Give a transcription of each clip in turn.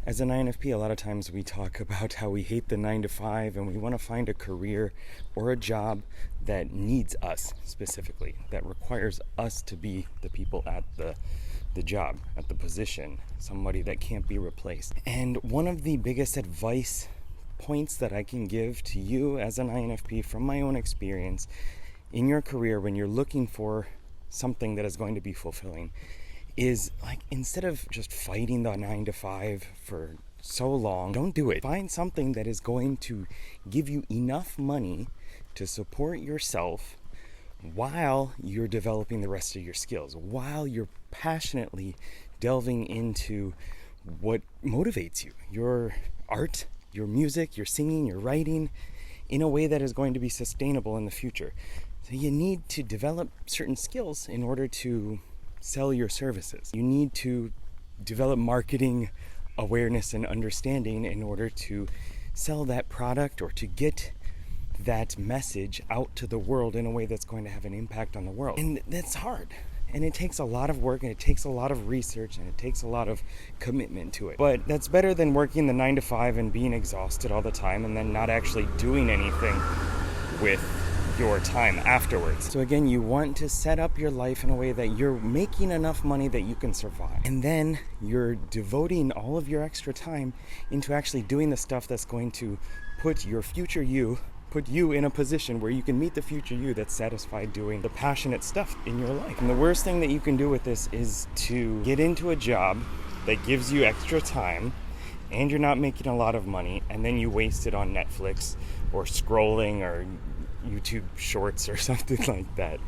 As an INFP, a lot of times we talk about how we hate the 9 to 5 and we want to find a career or a job that needs us specifically, that requires us to be the people at the job, at the position, somebody that can't be replaced. And one of the biggest advice points that I can give to you as an INFP from my own experience in your career when you're looking for something that is going to be fulfilling is, like, instead of just fighting the 9 to 5 for so long, don't do it. Find something that is going to give you enough money to support yourself while you're developing the rest of your skills, while you're passionately delving into what motivates you, your art, your music, your singing, your writing, in a way that is going to be sustainable in the future. So you need to develop certain skills in order to sell your services. You need to develop marketing awareness and understanding in order to sell that product or to get that message out to the world in a way that's going to have an impact on the world. And that's hard. And it takes a lot of work, and it takes a lot of research, and it takes a lot of commitment to it. But that's better than working the 9 to 5 and being exhausted all the time and then not actually doing anything with your time afterwards. So again, you want to set up your life in a way that you're making enough money that you can survive. And then you're devoting all of your extra time into actually doing the stuff that's going to put your future you, put you in a position where you can meet the future you that's satisfied doing the passionate stuff in your life. And the worst thing that you can do with this is to get into a job that gives you extra time and you're not making a lot of money, and then you waste it on Netflix or scrolling or YouTube shorts or something like that.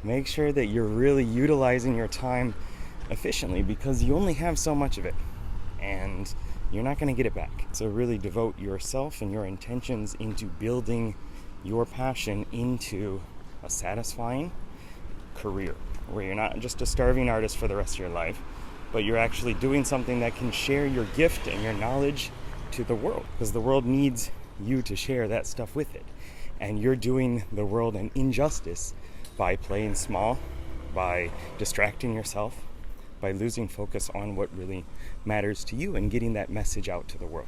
Make sure that you're really utilizing your time efficiently, because you only have so much of it and you're not going to get it back. So really devote yourself and your intentions into building your passion into a satisfying career where you're not just a starving artist for the rest of your life, but you're actually doing something that can share your gift and your knowledge to the world, because the world needs you to share that stuff with it. And you're doing the world an injustice by playing small, by distracting yourself, by losing focus on what really matters to you and getting that message out to the world.